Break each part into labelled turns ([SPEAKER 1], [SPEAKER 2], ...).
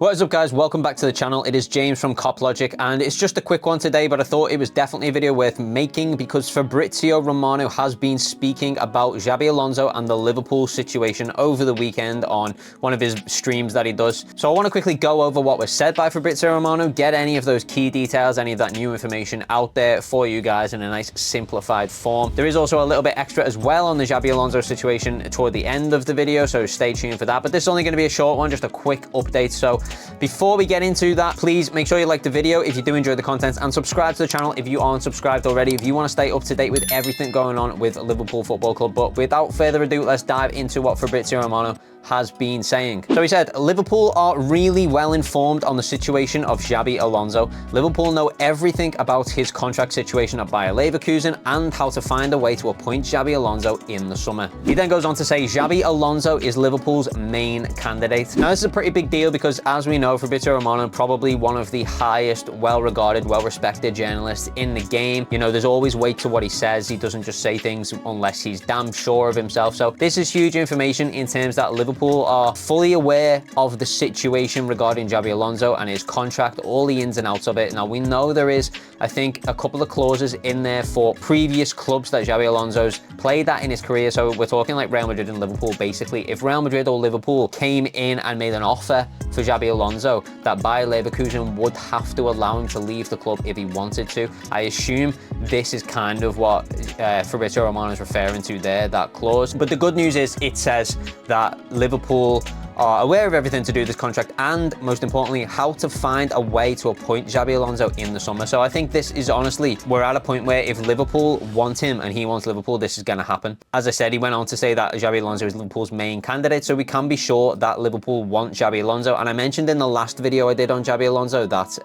[SPEAKER 1] What is up, guys? Welcome back to the channel. It is James from Cop Logic, and it's just a quick one today, but I thought it was definitely a video worth making because Fabrizio Romano has been speaking about XABI Alonso and the Liverpool situation over the weekend on one of his streams that he does. So I want to quickly go over what was said by Fabrizio Romano, get any of those key details, any of that new information out there for you guys in a nice simplified form. There is also a little bit extra as well on the XABI Alonso situation toward the end of the video, so stay tuned for that. But this is only going to be a short one, just a quick update. So before we get into that, please make sure you like the video if you do enjoy the content, and subscribe to the channel if you aren't subscribed already, if you want to stay up to date with everything going on with Liverpool Football Club. But without further ado, let's dive into what Fabrizio Romano has been saying. So he said, Liverpool are really well informed on the situation of XABI Alonso. Liverpool know everything about his contract situation at Bayer Leverkusen and how to find a way to appoint XABI Alonso in the summer. He then goes on to say XABI Alonso is Liverpool's main candidate. Now this is a pretty big deal because, as we know, Fabrizio Romano, probably one of the highest, well-regarded, well-respected journalists in the game. You know, there's always weight to what he says. He doesn't just say things unless he's damn sure of himself. So this is huge information in terms that Liverpool are fully aware of the situation regarding XABI Alonso and his contract, all the ins and outs of it. Now, we know there is, I think, a couple of clauses in there for previous clubs that XABI Alonso's played at in his career. So we're talking like Real Madrid and Liverpool, basically. If Real Madrid or Liverpool came in and made an offer for XABI Alonso, that Bayer Leverkusen would have to allow him to leave the club if he wanted to. I assume this is kind of what Fabrizio Romano is referring to there, that clause. But the good news is it says that Liverpool are aware of everything to do with this contract and, most importantly, how to find a way to appoint XABI Alonso in the summer. So I think this is, honestly, we're at a point where if Liverpool want him and he wants Liverpool, this is going to happen. As I said, he went on to say that XABI Alonso is Liverpool's main candidate, so we can be sure that Liverpool want XABI Alonso. And I mentioned in the last video I did on XABI Alonso that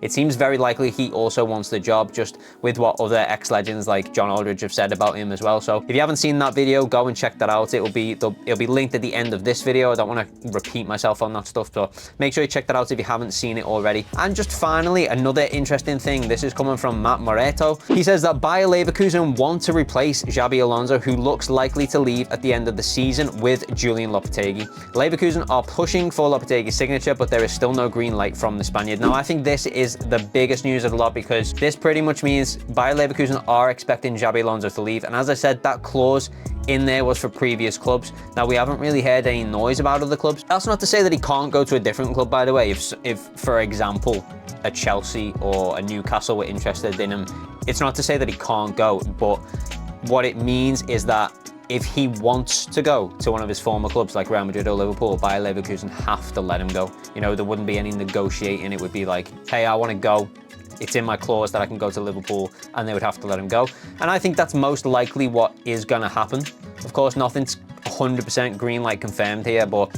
[SPEAKER 1] it seems very likely he also wants the job, just with what other ex-legends like John Aldridge have said about him as well. So if you haven't seen that video, go and check that out. It'll be linked at the end of this video. I don't want to repeat myself on that stuff, so make sure you check that out if you haven't seen it already. And just finally, another interesting thing, this is coming from Matt Moreto. He says that Bayer Leverkusen want to replace XABI Alonso, who looks likely to leave at the end of the season, with Julian Lopetegui. Leverkusen are pushing for Lopetegui's signature, but there is still no green light from the Spaniard. Now, I think this is the biggest news of the lot because this pretty much means Bayer Leverkusen are expecting XABI Alonso to leave. And as I said, that clause in there was for previous clubs. Now, we haven't really heard any noise about other clubs. That's not to say that he can't go to a different club, by the way. If for example, a Chelsea or a Newcastle were interested in him, it's not to say that he can't go, but what it means is that if he wants to go to one of his former clubs like Real Madrid or Liverpool, Bayer Leverkusen have to let him go. You know, there wouldn't be any negotiating. It would be like, hey, I want to go. It's in my clause that I can go to Liverpool, and they would have to let him go. And I think that's most likely what is going to happen. Of course, nothing's 100% green light confirmed here, but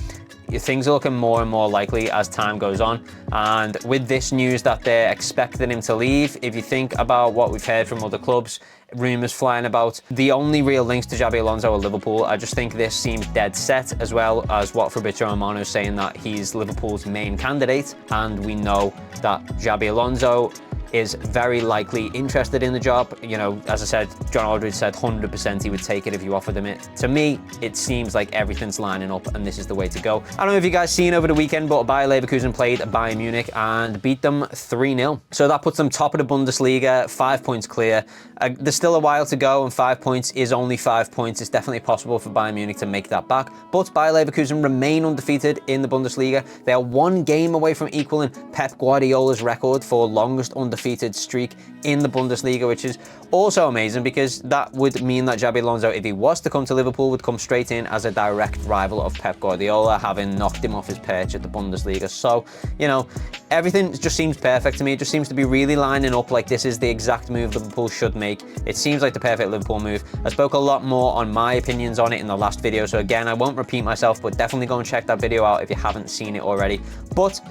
[SPEAKER 1] things are looking more and more likely as time goes on. And with this news that they're expecting him to leave, if you think about what we've heard from other clubs, rumours flying about, the only real links to XABI Alonso are Liverpool. I just think this seems dead set, as well as what Fabrizio Romano is saying, that he's Liverpool's main candidate. And we know that XABI Alonso is very likely interested in the job. You know, as I said, John Aldridge said 100% he would take it if you offered him it. To me, it seems like everything's lining up and this is the way to go. I don't know if you guys seen over the weekend, but Bayer Leverkusen played Bayern Munich and beat them 3-0. So that puts them top of the Bundesliga, 5 points clear. There's still a while to go, and 5 points is only 5 points. It's definitely possible for Bayern Munich to make that back. But Bayer Leverkusen remain undefeated in the Bundesliga. They are one game away from equaling Pep Guardiola's record for longest undefeated streak in the Bundesliga, which is also amazing because that would mean that XABI Alonso, if he was to come to Liverpool, would come straight in as a direct rival of Pep Guardiola, having knocked him off his perch at the Bundesliga. So, you know, everything just seems perfect to me. It just seems to be really lining up like this is the exact move Liverpool should make. It seems like the perfect Liverpool move. I spoke a lot more on my opinions on it in the last video, so again, I won't repeat myself, but definitely go and check that video out if you haven't seen it already. But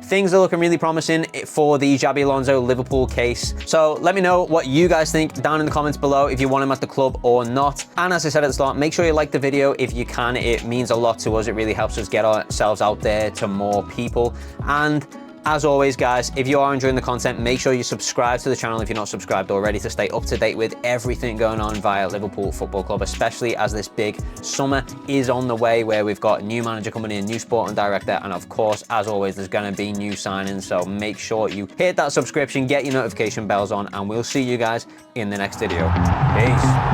[SPEAKER 1] things are looking really promising for the XABI Alonso Liverpool case. So let me know what you guys think down in the comments below, if you want him at the club or not. And as I said at the start, make sure you like the video if you can. It means a lot to us. It really helps us get ourselves out there to more people. And As always, guys, if you are enjoying the content, make sure you subscribe to the channel if you're not subscribed already to stay up to date with everything going on via Liverpool Football Club, especially as this big summer is on the way, where we've got a new manager coming in, new sporting director, and of course, as always, there's going to be new signings. So make sure you hit that subscription, get your notification bells on, and we'll see you guys in the next video. Peace.